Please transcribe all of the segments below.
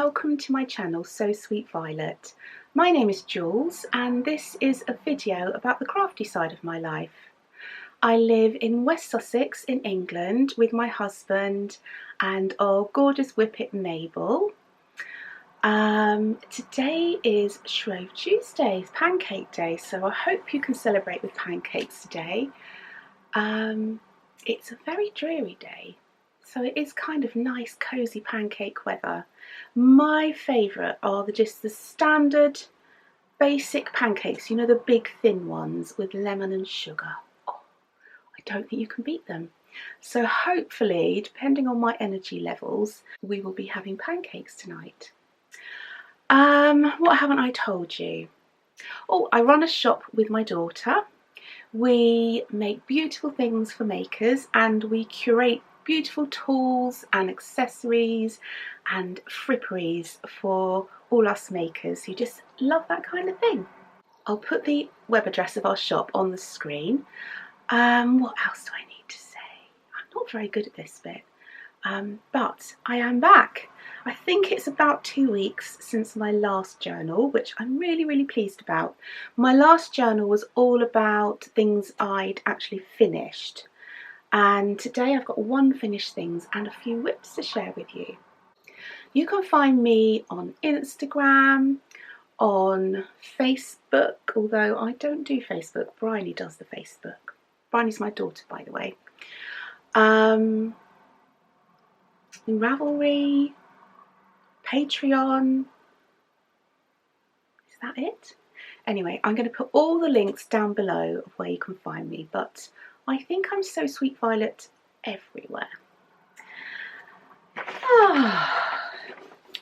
welcome to my channel So Sweet Violet. My name is Jules and this is a video about the crafty side of my life. I live in West Sussex in England with my husband and our gorgeous whippet Mabel. Today is Shrove Tuesday, Pancake Day, so I hope you can celebrate with pancakes today. It's a very dreary day, so it is kind of nice cosy pancake weather. My favourite are just the standard basic pancakes, you know, the big thin ones with lemon and sugar. Oh, I don't think you can beat them. So hopefully, depending on my energy levels, we will be having pancakes tonight. What haven't I told you? Oh, I run a shop with my daughter. We make beautiful things for makers and we curate beautiful tools and accessories and fripperies for all us makers who just love that kind of thing. I'll put the web address of our shop on the screen. What else do I need to say? I'm not very good at this bit, but I am back. I think it's about 2 weeks since my last journal, which I'm really pleased about. My last journal was all about things I'd actually finished. And today I've got one finished things and a few whips to share with you. You can find me on Instagram, on Facebook, although I don't do Facebook. Bryony does the Facebook. Bryony's my daughter, by the way. Ravelry, Patreon. Is that it? Anyway, I'm going to put all the links down below of where you can find me, but I think I'm So Sweet Violet everywhere.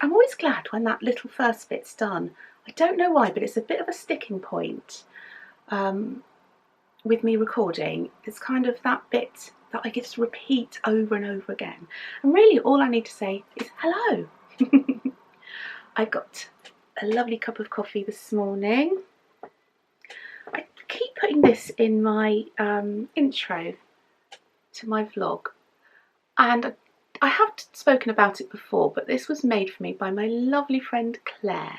I'm always glad when that little first bit's done. I don't know why, but it's a bit of a sticking point with me recording. It's kind of that bit that I get to repeat over and over again. And really all I need to say is hello. I got a lovely cup of coffee this morning. I keep putting this in my intro to my vlog, and I have spoken about it before, but this was made for me by my lovely friend Claire,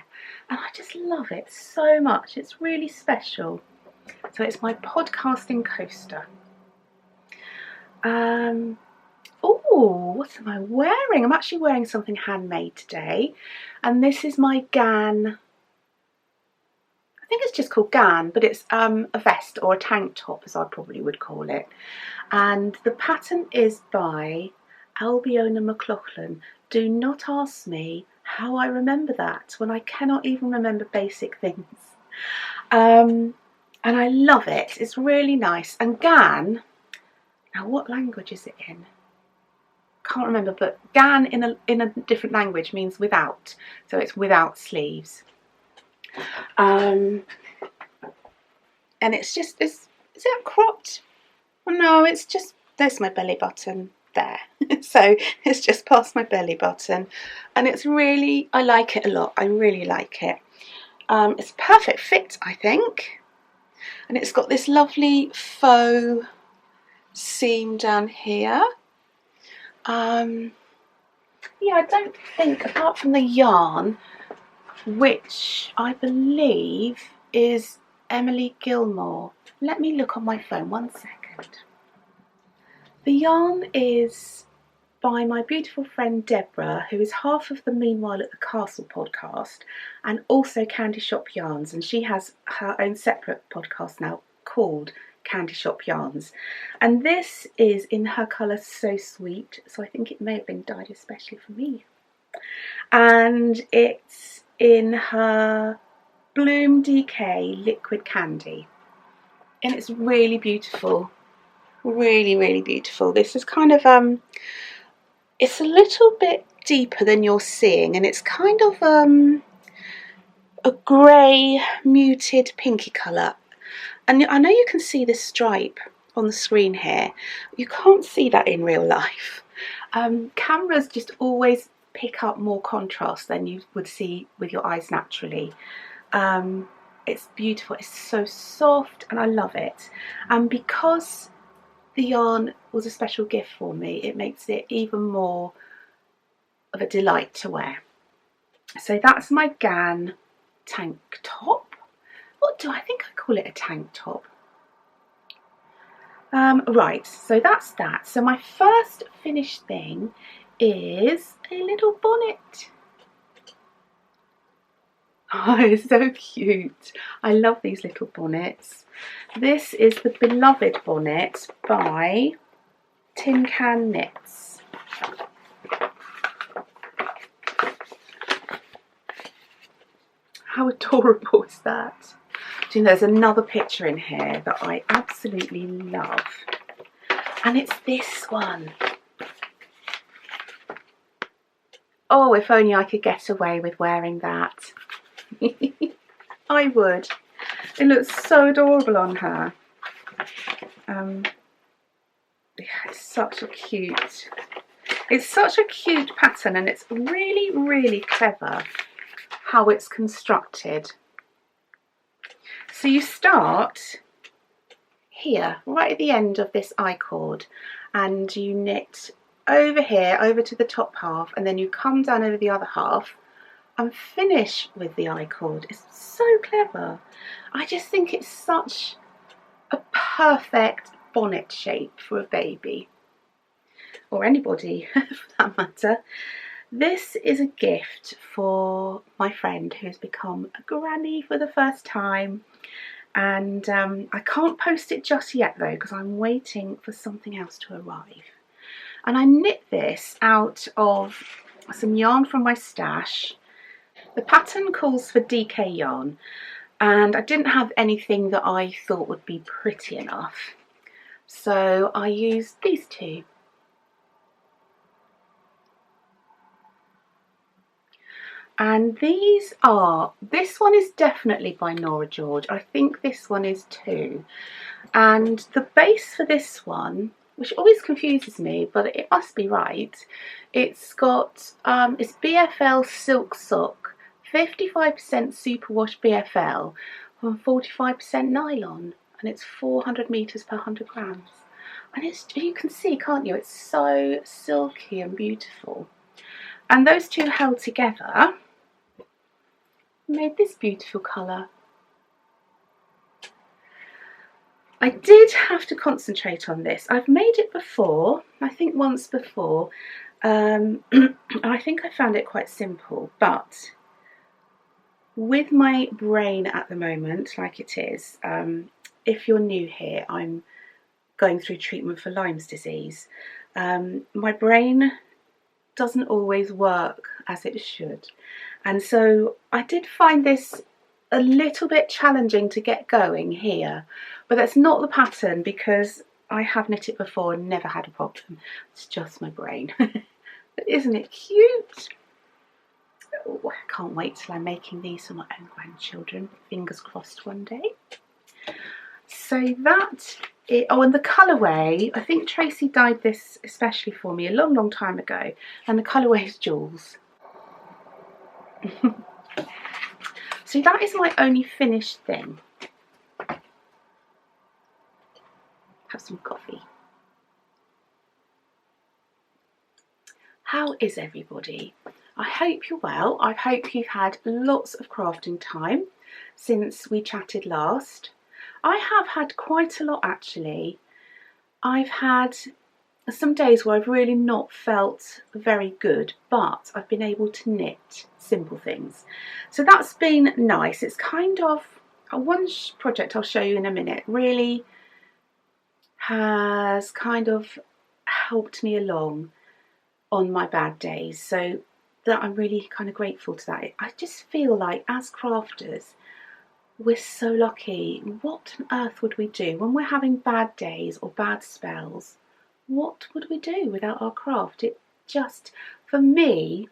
and I just love it so much. It's really special. So it's my podcasting coaster. Oh, what am I wearing? I'm actually wearing something handmade today, and this is my Gan. I think it's just called Gan, but it's a vest or a tank top, as I probably would call it. And the pattern is by Albiona McLaughlin. Do not ask me how I remember that when I cannot even remember basic things. And I love it. It's really nice. And Gan, now what language is it in? Can't remember, but Gan in a different language means without. So it's without sleeves. And it's just, is it cropped? Oh, no, it's just, there's my belly button there. So it's just past my belly button, and it's really, I like it a lot. I really like it. It's a perfect fit, I think. And it's got this lovely faux seam down here. Yeah, I don't think, apart from the yarn, which I believe is Emily Gilmore. Let me look on my phone, 1 second. The yarn is by my beautiful friend Deborah, who is half of the Meanwhile at the Castle podcast and also Candy Shop Yarns, and she has her own separate podcast now called Candy Shop Yarns, and this is in her colour So Sweet, so I think it may have been dyed especially for me, and it's in her Bloom DK Liquid Candy, and it's really beautiful, really beautiful. This is kind of it's a little bit deeper than you're seeing, and it's kind of a grey muted pinky colour. And I know you can see this stripe on the screen here. You can't see that in real life. Cameras just always pick up more contrast than you would see with your eyes naturally. It's beautiful. It's so soft and I love it. And because the yarn was a special gift for me, it makes it even more of a delight to wear. So that's my GAN tank top. What do I think I call it? A tank top. Right, so that's that. So my first finished thing is a little bonnet. Oh, it's so cute. I love these little bonnets. This is the Beloved bonnet by Tin Can Knits. How adorable is that? Do you know, there's another picture in here that I absolutely love. And it's this one. Oh, if only I could get away with wearing that. I would. It looks so adorable on her. Yeah, it's such a cute pattern, and it's really, really clever how it's constructed. So you start here, right at the end of this I-cord, and you knit over here, over to the top half, and then you come down over the other half and finish with the I-cord. It's so clever. I just think it's such a perfect bonnet shape for a baby, or anybody for that matter. This is a gift for my friend who's become a granny for the first time, and I can't post it just yet though because I'm waiting for something else to arrive. And I knit this out of some yarn from my stash. The pattern calls for DK yarn, and I didn't have anything that I thought would be pretty enough, so I used these two. And these are, this one is definitely by Nora George. I think this one is too. And the base for this one, which always confuses me, but it must be right, it's got, it's BFL Silk Sock, 55% superwash BFL and 45% nylon, and it's 400 meters per 100 grams. And it's, you can see, can't you, it's so silky and beautiful. And those two held together made this beautiful colour. I did have to concentrate on this. I've made it before, I think once before. I think I found it quite simple, but with my brain at the moment, like it is, if you're new here, I'm going through treatment for Lyme's disease. My brain doesn't always work as it should. And so I did find this a little bit challenging to get going here, but that's not the pattern because I have knit it before and never had a problem. It's just my brain. But isn't it cute? Oh, I can't wait till I'm making these for my own grandchildren. Fingers crossed one day. So that it, oh, and the colourway, I think Tracy dyed this especially for me a long, long time ago, and the colourway is Jooles. So that is my only finished thing. Have some coffee. How is everybody? I hope you're well. I hope you've had lots of crafting time since we chatted last. I have had quite a lot actually. I've had some days where I've really not felt very good, but I've been able to knit simple things. So that's been nice. It's kind of, one project I'll show you in a minute really has kind of helped me along on my bad days. So that I'm really kind of grateful to that. I just feel like as crafters, we're so lucky. What on earth would we do when we're having bad days or bad spells? What would we do without our craft? It just, for me,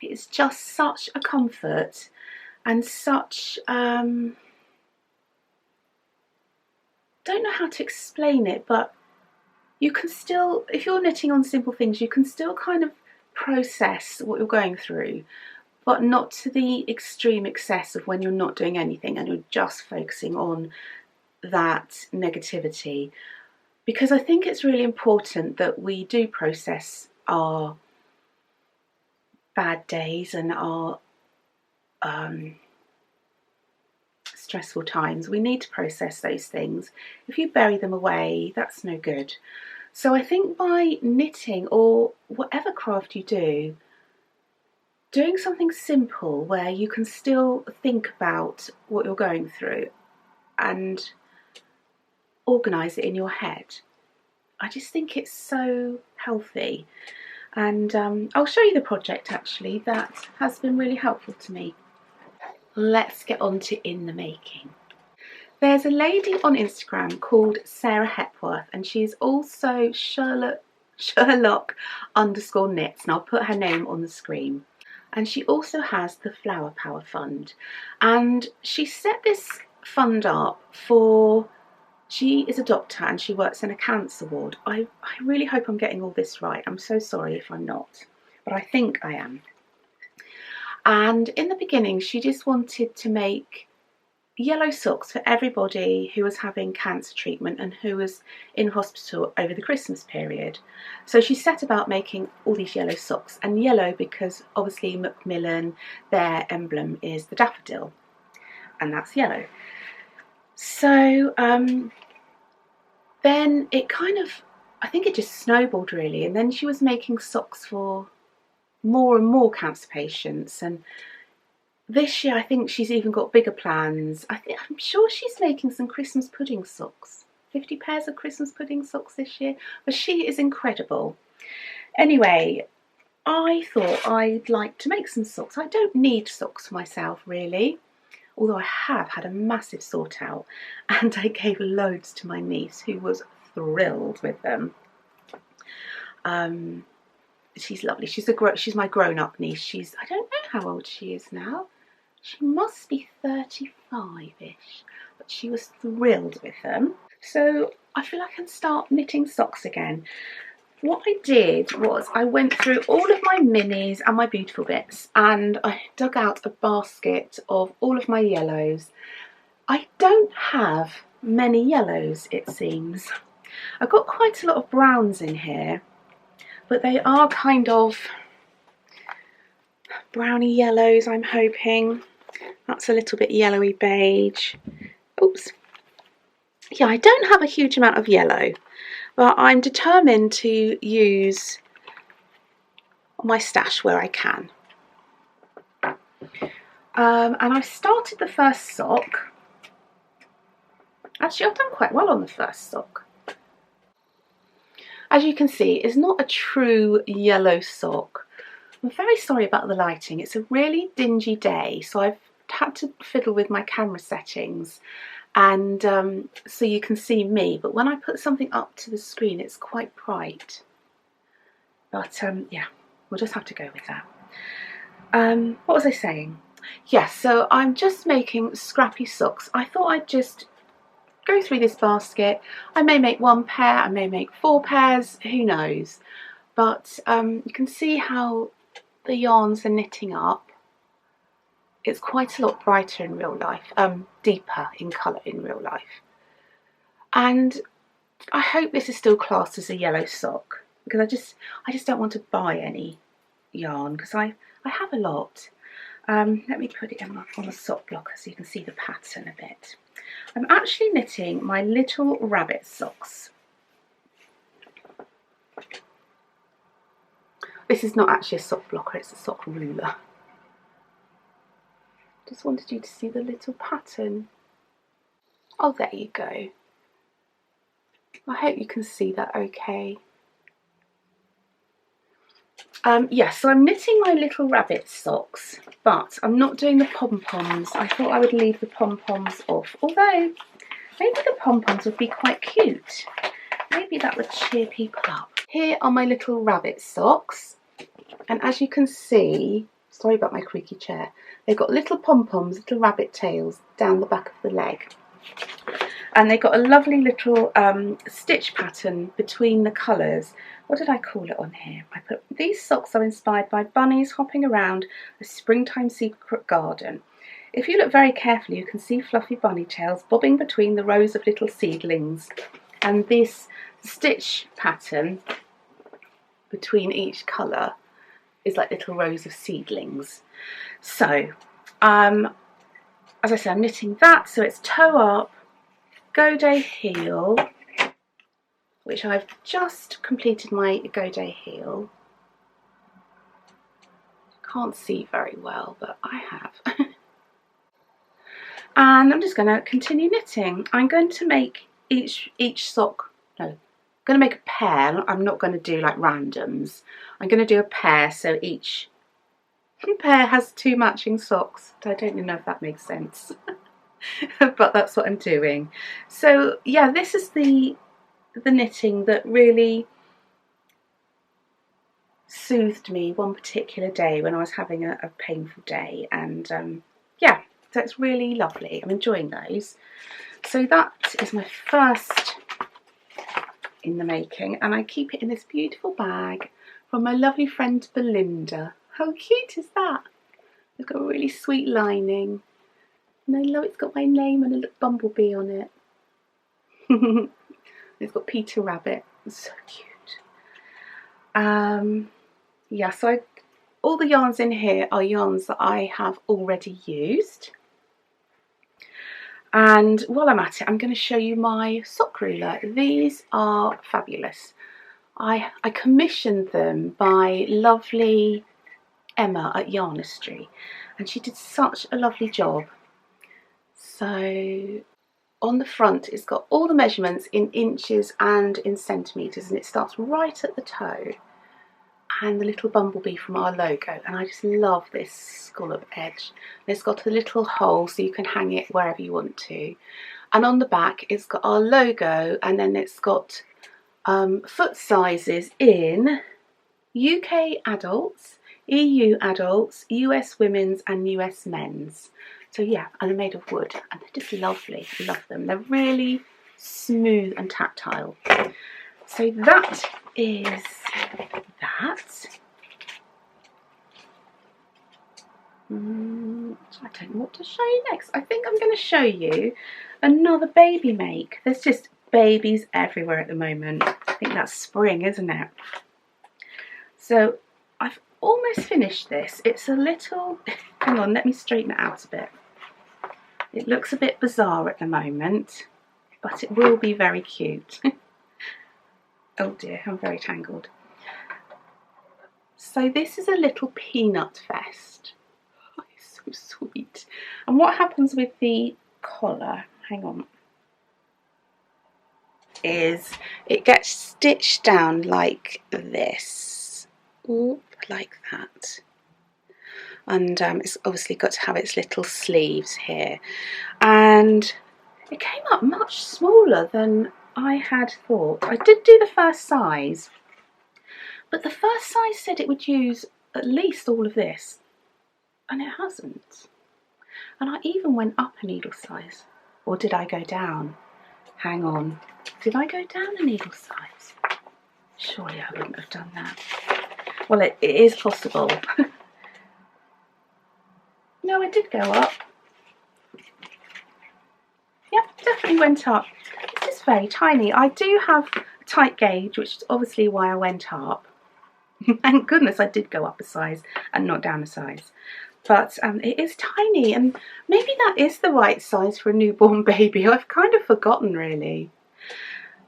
it's just such a comfort and such, don't know how to explain it, but you can still, if you're knitting on simple things, you can still kind of process what you're going through, but not to the extreme excess of when you're not doing anything and you're just focusing on that negativity. Because I think it's really important that we do process our bad days and our stressful times, we need to process those things. If you bury them away, that's no good. So I think by knitting or whatever craft you do, doing something simple where you can still think about what you're going through and organise it in your head, I just think it's so healthy. And I'll show you the project actually that has been really helpful to me. Let's get on to in the making. There's a lady on Instagram called Sarah Hepworth, and she's also Sherlock_knits, and I'll put her name on the screen. And she also has the Flower Power Fund, and she set this fund up for, she is a doctor and she works in a cancer ward. I really hope I'm getting all this right. I'm so sorry if I'm not, but I think I am. And in the beginning, she just wanted to make yellow socks for everybody who was having cancer treatment and who was in hospital over the Christmas period. So she set about making all these yellow socks, and yellow because obviously Macmillan, their emblem is the daffodil, and that's yellow. So then it kind of, I think it just snowballed really, and then she was making socks for more and more cancer patients, and this year I think she's even got bigger plans. I'm sure she's making some Christmas pudding socks, 50 pairs of Christmas pudding socks this year, but she is incredible. Anyway, I thought I'd like to make some socks. I don't need socks for myself really, although I have had a massive sort out, and I gave loads to my niece who was thrilled with them. She's lovely. She's my grown-up niece. I don't know how old she is now. She must be 35-ish, but she was thrilled with them. So I feel I can start knitting socks again. What I did was I went through all of my minis and my beautiful bits, and I dug out a basket of all of my yellows. I don't have many yellows, it seems. I've got quite a lot of browns in here, but they are kind of browny yellows, I'm hoping. That's a little bit yellowy beige. Oops. Yeah, I don't have a huge amount of yellow, but I'm determined to use my stash where I can. And I've started the first sock. Actually, I've done quite well on the first sock. As you can see, it's not a true yellow sock. I'm very sorry about the lighting. It's a really dingy day, so I've had to fiddle with my camera settings, and so you can see me, but when I put something up to the screen it's quite bright. But yeah, we'll just have to go with that. What was I saying? Yes, so I'm just making scrappy socks. I thought I'd just go through this basket. I may make 1 pair, I may make 4 pairs, who knows. But you can see how the yarns are knitting up. It's quite a lot brighter in real life, deeper in colour in real life. And I hope this is still classed as a yellow sock, because I just don't want to buy any yarn, because I have a lot. Let me put it on the sock blocker so you can see the pattern a bit. I'm actually knitting my little rabbit socks. This is not actually a sock blocker, it's a sock ruler. Just wanted you to see the little pattern. Oh, there you go. I hope you can see that okay. Yes, so I'm knitting my little rabbit socks, but I'm not doing the pom-poms. I thought I would leave the pom-poms off, although maybe the pom-poms would be quite cute. Maybe that would cheer people up. Here are my little rabbit socks, and as you can see, sorry about my creaky chair, they've got little pom-poms, little rabbit tails down the back of the leg. And they've got a lovely little stitch pattern between the colours. What did I call it on here? I put, these socks are inspired by bunnies hopping around a springtime secret garden. If you look very carefully, you can see fluffy bunny tails bobbing between the rows of little seedlings. And this stitch pattern between each colour is like little rows of seedlings. So as I said, I'm knitting that, so it's toe up, Godet heel, which I've just completed my Godet heel. Can't see very well, but I have. And I'm just going to continue knitting. I'm going to make each sock, no, I'm going to make a pair. I'm not going to do like randoms. I'm going to do a pair, so each pair has 2 matching socks. I don't even know if that makes sense. But that's what I'm doing. So yeah, this is the knitting that really soothed me one particular day when I was having a painful day, and yeah, so it's really lovely. I'm enjoying those. So that is my first in the making, and I keep it in this beautiful bag from my lovely friend Belinda. How cute is that? It's got a really sweet lining, and I love it's got my name and a little bumblebee on it. It's got Peter Rabbit. It's so cute. Yeah, so all the yarns in here are yarns that I have already used. And while I'm at it, I'm going to show you my sock ruler. These are fabulous. I commissioned them by lovely Emma at Yarnistry, and she did such a lovely job. So on the front, it's got all the measurements in inches and in centimetres, and it starts right at the toe. And the little bumblebee from our logo, and I just love this scallop edge. And it's got a little hole so you can hang it wherever you want to, and on the back it's got our logo, and then it's got foot sizes in UK adults, EU adults, US women's and US men's. So yeah, and they're made of wood, and they're just lovely. I love them. They're really smooth and tactile. So that is that. I don't know what to show you next. I think I'm going to show you another baby make. There's just babies everywhere at the moment. I think that's spring, isn't it? So I've almost finished this. It's a little, hang on, let me straighten it out a bit. It looks a bit bizarre at the moment, but it will be very cute. Oh dear, I'm very tangled. So this is a little peanut vest. Oh, it's so sweet. And what happens with the collar, hang on, is it gets stitched down like this. Oop, like that. And it's obviously got to have its little sleeves here. And it came up much smaller than I had thought. I did do the first size, but the first size said it would use at least all of this, and it hasn't. And I even went up a needle size. Or did I go down? Hang on. Did I go down a needle size? Surely I wouldn't have done that. Well, it is possible. No, I did go up. Yep, definitely went up. It's just very tiny. I do have a tight gauge, which is obviously why I went up. Thank goodness I did go up a size and not down a size. But it is tiny, and maybe that is the right size for a newborn baby. I've kind of forgotten, really.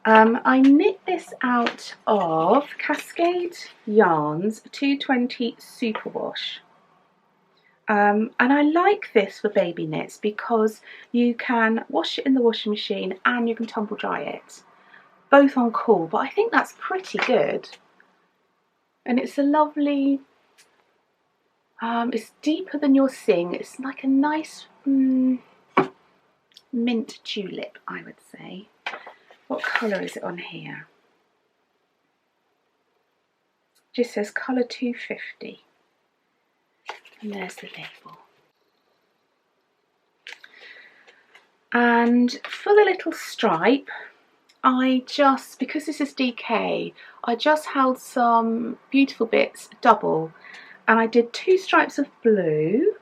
I knit this out of Cascade Yarns 220 Superwash. And I like this for baby knits because you can wash it in the washing machine and you can tumble dry it, both on call, but I think that's pretty good. And it's a lovely, it's deeper than you'll sing. It's like a nice mint tulip, I would say. What colour is it on here? It just says colour 250. And there's the label. And for the little stripe, I just, because this is DK, I just held some beautiful bits double, and I did 2 stripes of blue.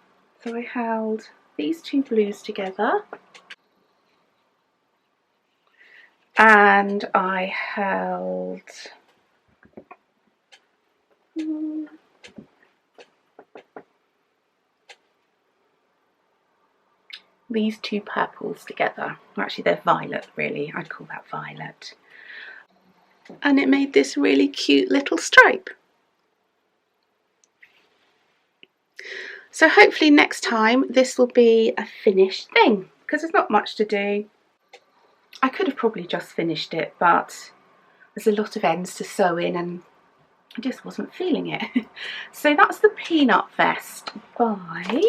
So I held these 2 blues together, and I held these two purples together. Actually, they're violet, really. I'd call that violet. And it made this really cute little stripe. So hopefully next time this will be a finished thing, because there's not much to do. I could have probably just finished it, but there's a lot of ends to sew in and I just wasn't feeling it. So that's the peanut vest by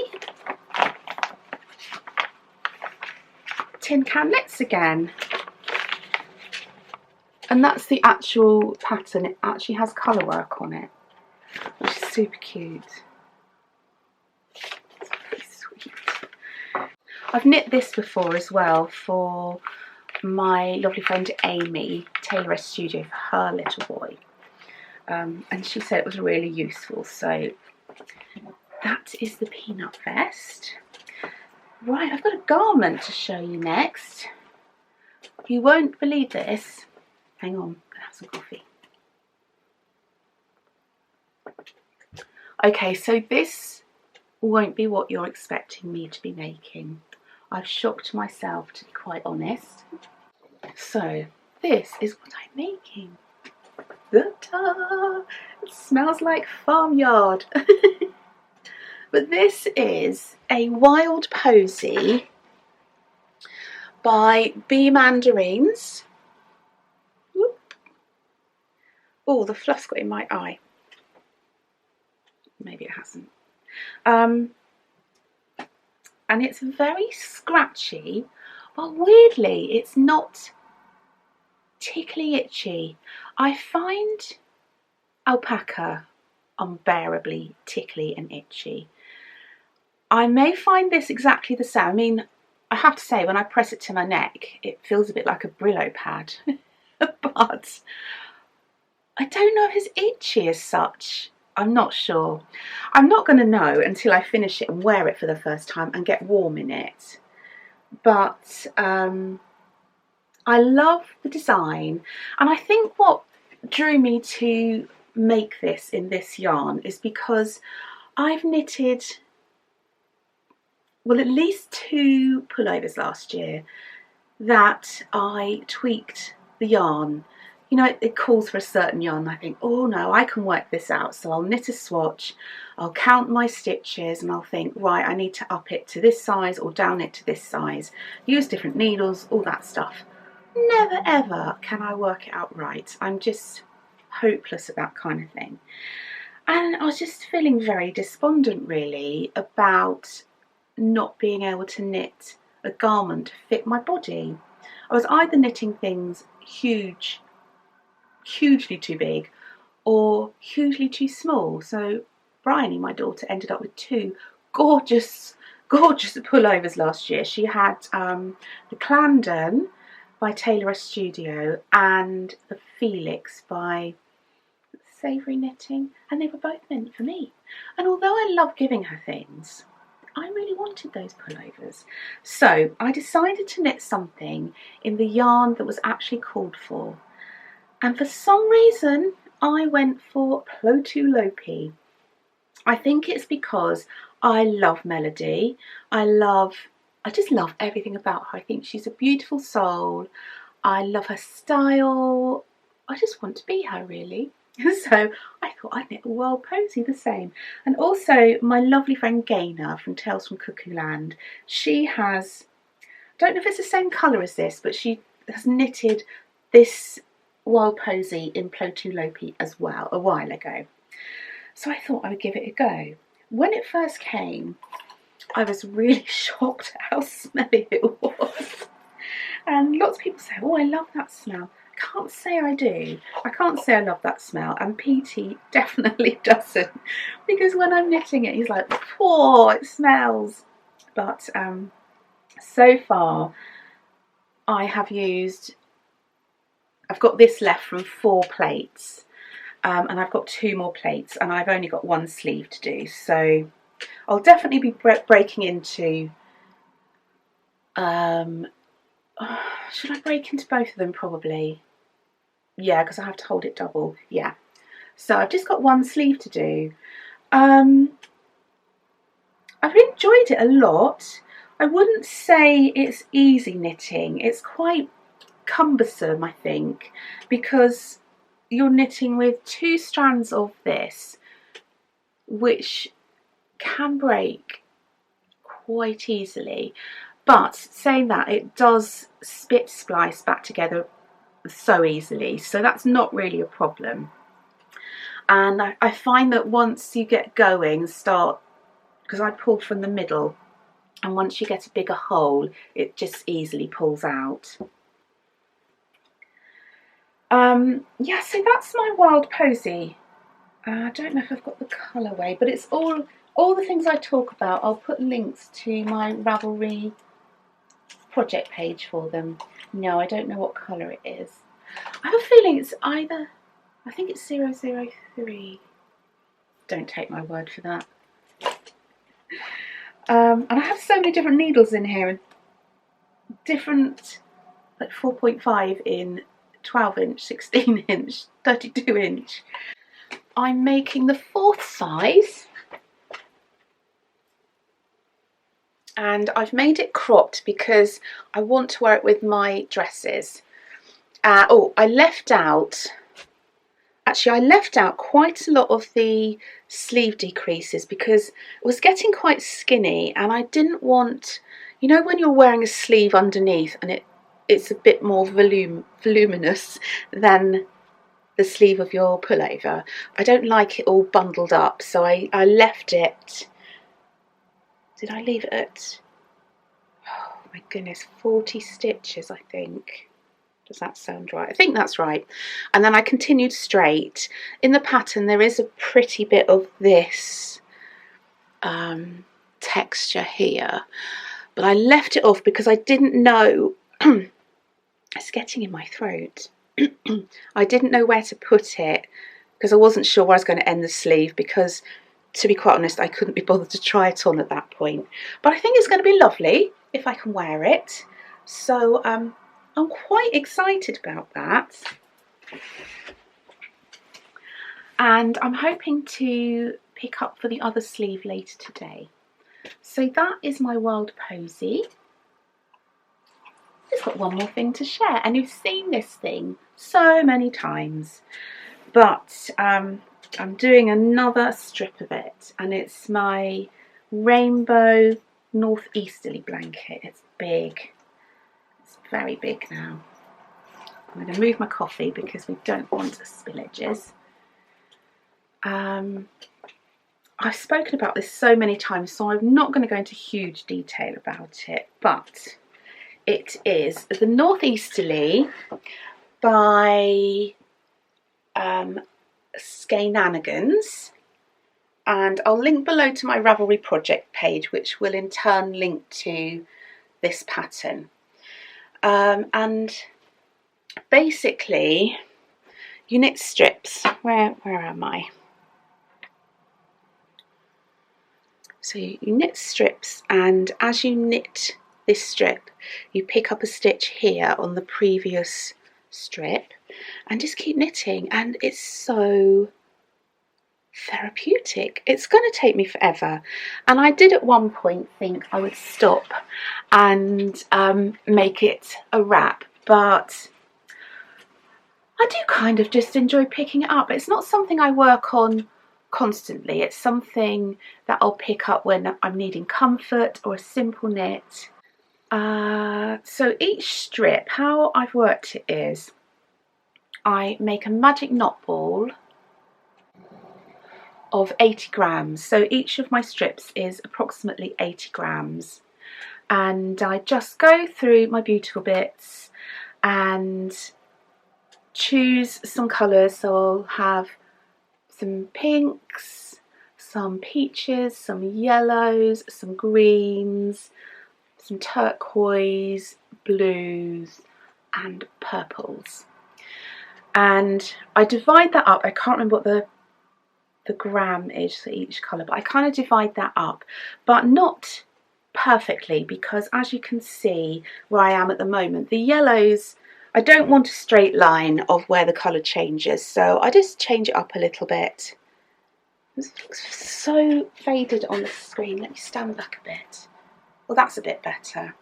Tin Can Knits again. And that's the actual pattern. It actually has colour work on it, which is super cute. It's very sweet. I've knit this before as well for my lovely friend Amy, Tailor Studio, for her little boy. And she said it was really useful. So that is the peanut vest. Right, I've got a garment to show you next. You won't believe this. Hang on, I'm gonna have some coffee. Okay, so this won't be what you're expecting me to be making. I've shocked myself, to be quite honest. So this is what I'm making. Ta-da! It smells like farmyard. But this is a wild posy by Bee Mandarines. Oh, the fluff's got in my eye. Maybe it hasn't. And it's very scratchy, but weirdly it's not tickly itchy. I find alpaca unbearably tickly and itchy. I may find this exactly the same. I mean, I have to say, when I press it to my neck, it feels a bit like a Brillo pad. But I don't know if it's itchy as such. I'm not sure. I'm not going to know until I finish it and wear it for the first time and get warm in it. But I love the design, and I think what drew me to make this in this yarn is because I've knitted, well, at least 2 pullovers last year that I tweaked the yarn. You know, it calls for a certain yarn. I think, oh no, I can work this out. So I'll knit a swatch, I'll count my stitches, and I'll think, right, I need to up it to this size or down it to this size. Use different needles, all that stuff. Never ever can I work it out right. I'm just hopeless at that kind of thing. And I was just feeling very despondent, really, about not being able to knit a garment to fit my body. I was either knitting things hugely too big or hugely too small. So Bryony, my daughter, ended up with 2 gorgeous pullovers last year. She had the Clarendon by Tailor Studio and the Felix by Savoury Knitting, and they were both meant for me. And although I love giving her things, I really wanted those pullovers. So I decided to knit something in the yarn that was actually called for. And for some reason, I went for Plotulopi. I think it's because I love Melody. I just love everything about her. I think she's a beautiful soul. I love her style. I just want to be her, really. So I thought I'd knit a wild posy the same. And also my lovely friend Gaynor from Tales from Cuckoo Land, she has, I don't know if it's the same colour as this, but she has knitted this wild posy in Plotulopi as well a while ago. So I thought I would give it a go. When it first came, I was really shocked at how smelly it was. And lots of people say, oh, I love that smell. I can't say I do. I can't say I love that smell. And PT definitely doesn't. Because when I'm knitting it, he's like, oh, it smells. But so far, I have used, I've got this left from 4 plates. And I've got 2 more plates. And I've only got 1 sleeve to do. So I'll definitely be breaking into, should I break into both of them? Probably. Yeah, because I have to hold it double. Yeah. So I've just got 1 sleeve to do. I've enjoyed it a lot. I wouldn't say it's easy knitting. It's quite cumbersome, I think, because you're knitting with 2 strands of this, which can break quite easily. But saying that, it does spit splice back together so easily, so that's not really a problem. And I find that once you get going, because I pulled from the middle, and once you get a bigger hole, it just easily pulls out. Yeah, so that's my wild posy. I don't know if I've got the colourway, but it's all the things I talk about. I'll put links to my Ravelry project page for them. No, I don't know what colour it is. I have a feeling it's either, I think it's 003. Don't take my word for that. And I have so many different needles in here, and different, like 4.5 in 12 inch, 16 inch, 32 inch. I'm making the 4th size, and I've made it cropped because I want to wear it with my dresses. I left out quite a lot of the sleeve decreases because it was getting quite skinny, and I didn't want, you know, when you're wearing a sleeve underneath and it's a bit more voluminous than the sleeve of your pullover. I don't like it all bundled up, so I left it. Did I leave it at, oh my goodness, 40 stitches, I think. Does that sound right? I think that's right. And then I continued straight. In the pattern there is a pretty bit of this texture here, but I left it off because I didn't know it's getting in my throat. I didn't know where to put it because I wasn't sure where I was going to end the sleeve, because to be quite honest I couldn't be bothered to try it on at that point. But I think it's going to be lovely if I can wear it, so I'm quite excited about that. And I'm hoping to pick up for the other sleeve later today. So that is my wild posy. Just got one more thing to share, and you've seen this thing so many times, but I'm doing another strip of it, and it's my rainbow northeasterly blanket. It's big, it's very big now. I'm going to move my coffee because we don't want spillages. I've spoken about this so many times, so I'm not going to go into huge detail about it, but it is the Northeasterly by Skeynanigans, and I'll link below to my Ravelry project page, which will in turn link to this pattern. And basically you knit strips. Where am I? So you knit strips, and as you knit this strip you pick up a stitch here on the previous strip and just keep knitting, and it's so therapeutic. It's going to take me forever, and I did at one point think I would stop and make it a wrap, but I do kind of just enjoy picking it up. It's not something I work on constantly. It's something that I'll pick up when I'm needing comfort or a simple knit. So each strip, how I've worked it is I make a magic knot ball of 80 grams. So each of my strips is approximately 80 grams. And I just go through my beautiful bits and choose some colours. So I'll have some pinks, some peaches, some yellows, some greens, some turquoise, blues and purples. And I divide that up. I can't remember what the gram is for each colour, but I kind of divide that up, but not perfectly, because as you can see where I am at the moment, the yellows, I don't want a straight line of where the colour changes, so I just change it up a little bit. This looks so faded on the screen. Let me stand back a bit. Well, that's a bit better.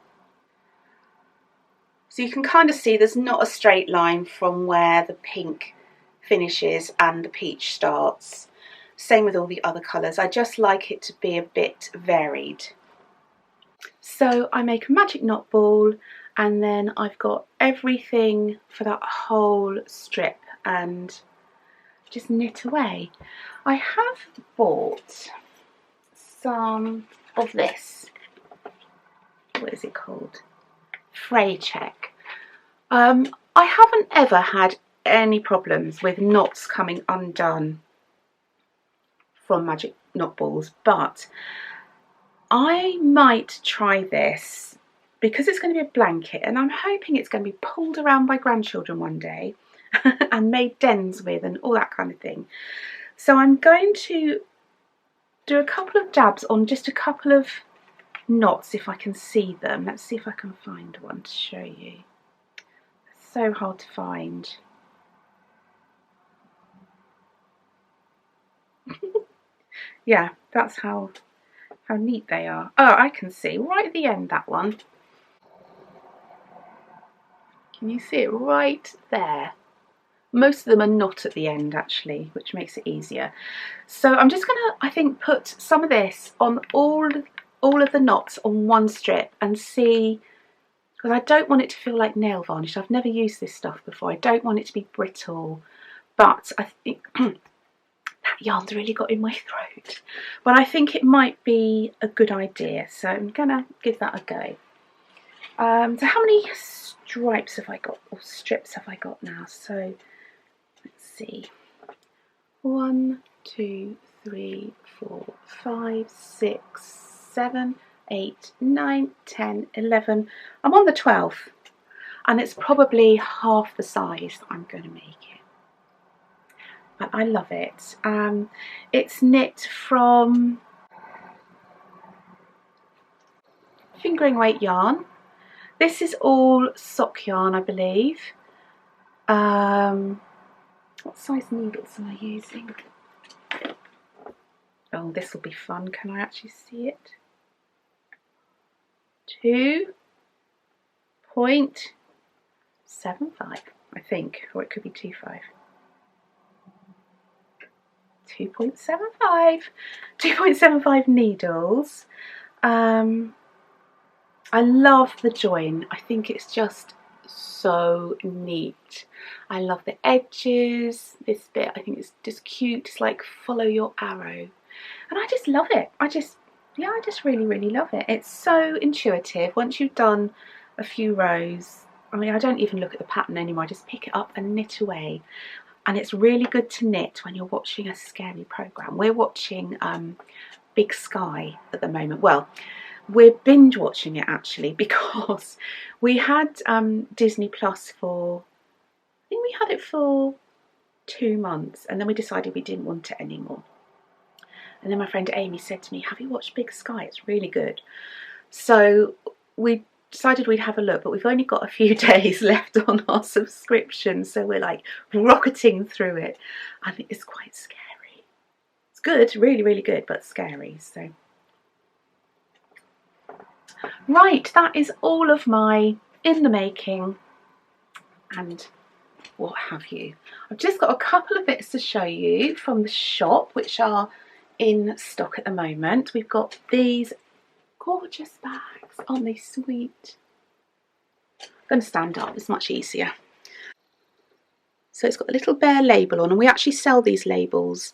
So you can kind of see there's not a straight line from where the pink finishes and the peach starts. Same with all the other colours. I just like it to be a bit varied. So I make a magic knot ball, and then I've got everything for that whole strip and just knit away. I have bought some of this. What is it called? Fray check. I haven't ever had any problems with knots coming undone from magic knot balls, but I might try this because it's going to be a blanket, and I'm hoping it's going to be pulled around by grandchildren one day and made dens with and all that kind of thing. So I'm going to do a couple of dabs on just a couple of knots if I can see them. Let's see if I can find one to show you. It's so hard to find. Yeah, that's how neat they are. Oh, I can see right at the end, that one. Can you see it right there? Most of them are not at the end actually, which makes it easier. So I'm just gonna, I think, put some of this on all of the knots on one strip and see, because I don't want it to feel like nail varnish. I've never used this stuff before. I don't want it to be brittle, but I think that yarn's really got in my throat. But I think it might be a good idea, so I'm gonna give that a go. So how many stripes have I got, or strips have I got now? So let's see. 1, 2, 3, 4, 5, 6, 7, 8, 9, 10, 11. I'm on the 12th, and it's probably half the size that I'm going to make it. But I love it. It's knit from fingering weight yarn. This is all sock yarn, I believe. What size needles am I using? Oh, this will be fun. Can I actually see it? 2.75, I think, or it could be 2.5. 2.75 needles. I love the join. I think it's just so neat. I love the edges. This bit I think is just cute. It's like follow your arrow, and I just love it. I just really love it. It's so intuitive. Once you've done a few rows, I mean, I don't even look at the pattern anymore. I just pick it up and knit away. And it's really good to knit when you're watching a scary program. We're watching Big Sky at the moment. Well, we're binge watching it actually, because we had Disney Plus for, I think we had it for 2 months, and then we decided we didn't want it anymore. And then my friend Amy said to me, have you watched Big Sky? It's really good. So we decided we'd have a look, but we've only got a few days left on our subscription, so we're like rocketing through it. I think it's quite scary. It's good, really good, but scary. So right, that is all of my in the making and what have you. I've just got a couple of bits to show you from the shop which are in stock at the moment. We've got these gorgeous bags. Aren't they sweet? I'm going to stand up, it's much easier. So it's got a little bear label on, and we actually sell these labels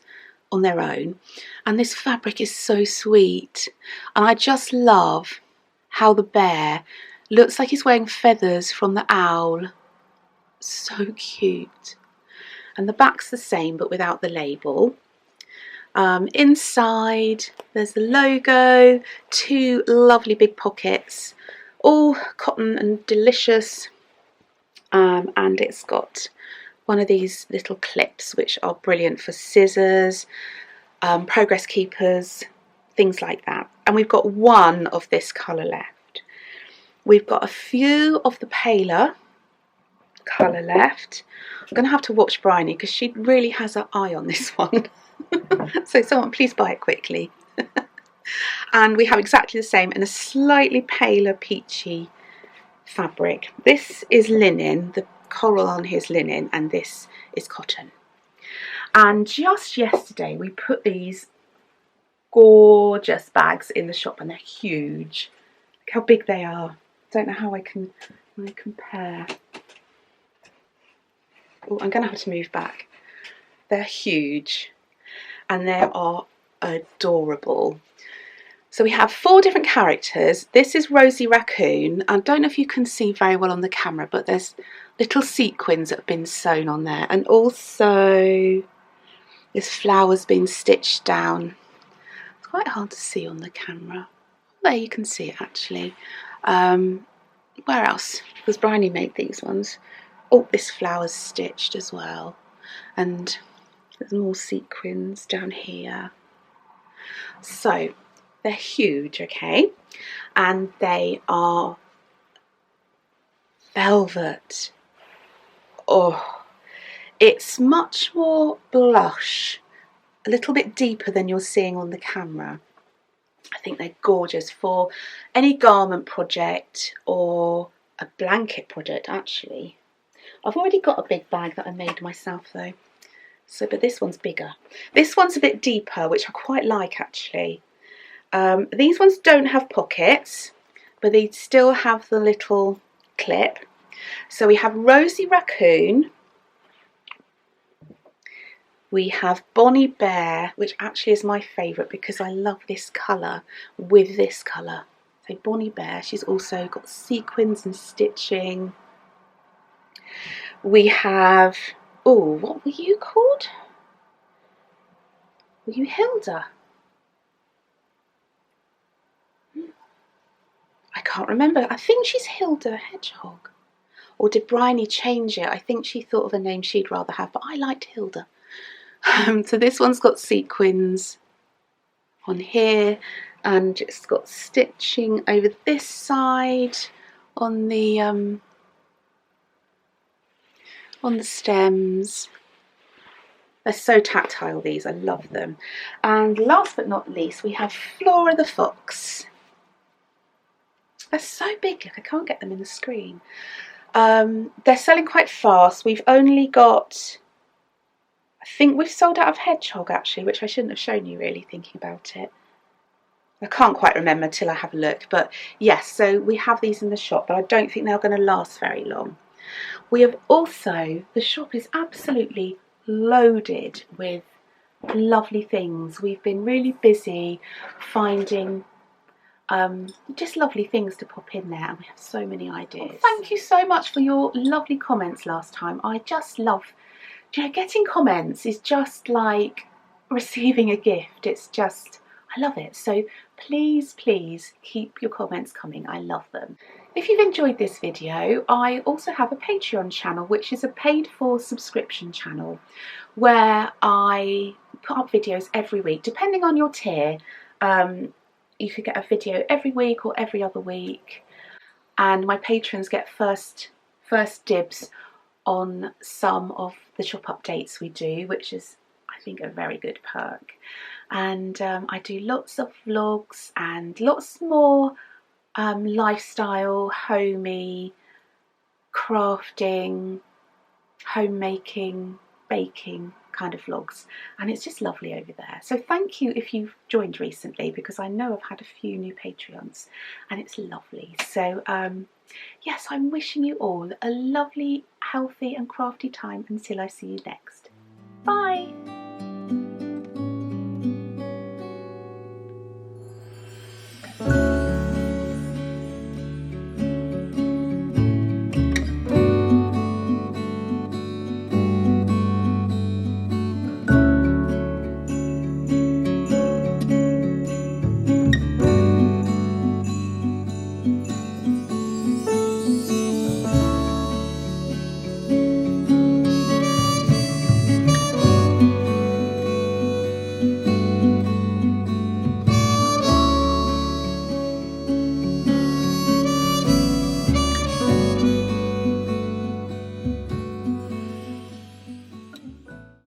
on their own, and this fabric is so sweet, and I just love how the bear looks like he's wearing feathers from the owl. So cute. And the back's the same but without the label. Inside there's the logo, 2 lovely big pockets, all cotton and delicious, and it's got one of these little clips which are brilliant for scissors, progress keepers, things like that. And we've got one of this colour left. We've got a few of the paler colour left. I'm going to have to watch Bryony because she really has her eye on this one. So someone please buy it quickly. And we have exactly the same in a slightly paler peachy fabric. This is linen, the coral on here is linen, and this is cotton. And just yesterday we put these gorgeous bags in the shop, and they're huge. Look how big they are. Don't know how I can compare. Oh, I'm gonna have to move back. They're huge and they are adorable. So we have 4 different characters. This is Rosie Raccoon. I don't know if you can see very well on the camera, but there's little sequins that have been sewn on there, and also this flower's been stitched down. It's quite hard to see on the camera. There you can see it actually. Where else? Because Bryony made these ones. Oh, this flower's stitched as well, and there's more sequins down here. So they're huge, okay, and they are velvet. Oh, it's much more blush, a little bit deeper than you're seeing on the camera. I think they're gorgeous for any garment project or a blanket project actually. I've already got a big bag that I made myself though. So, but this one's bigger. This one's a bit deeper, which I quite like actually. These ones don't have pockets, but they still have the little clip. So we have Rosie Raccoon. We have Bonnet Bear, which actually is my favourite because I love this colour with this colour. So Bonnet Bear, she's also got sequins and stitching. We have, oh, what were you called? Were you Hilda? I can't remember. I think she's Hilda Hedgehog. Or did Bryony change it? I think she thought of a name she'd rather have, but I liked Hilda. So this one's got sequins on here, and it's got stitching over this side on the stems. They're so tactile, these. I love them. And last but not least, we have Flora the Fox. They're so big, look, I can't get them in the screen. They're selling quite fast. We've only got, I think we've sold out of Hedgehog actually, which I shouldn't have shown you really thinking about it. I can't quite remember till I have a look, but yes, so we have these in the shop, but I don't think they're going to last very long. We have also, the shop is absolutely loaded with lovely things. We've been really busy finding just lovely things to pop in there, and we have so many ideas. Well, thank you so much for your lovely comments last time. I just love, you know, getting comments is just like receiving a gift. It's just, I love it. So please, please keep your comments coming. I love them. If you've enjoyed this video, I also have a Patreon channel, which is a paid for subscription channel where I put up videos every week, depending on your tier. You could get a video every week or every other week, and my patrons get first dibs on some of the shop updates we do, which is, I think, a very good perk. And I do lots of vlogs and lots more lifestyle, homey, crafting, homemaking, baking kind of vlogs, and it's just lovely over there. So thank you if you've joined recently, because I know I've had a few new Patreons and it's lovely. So yes, I'm wishing you all a lovely, healthy and crafty time until I see you next. Bye!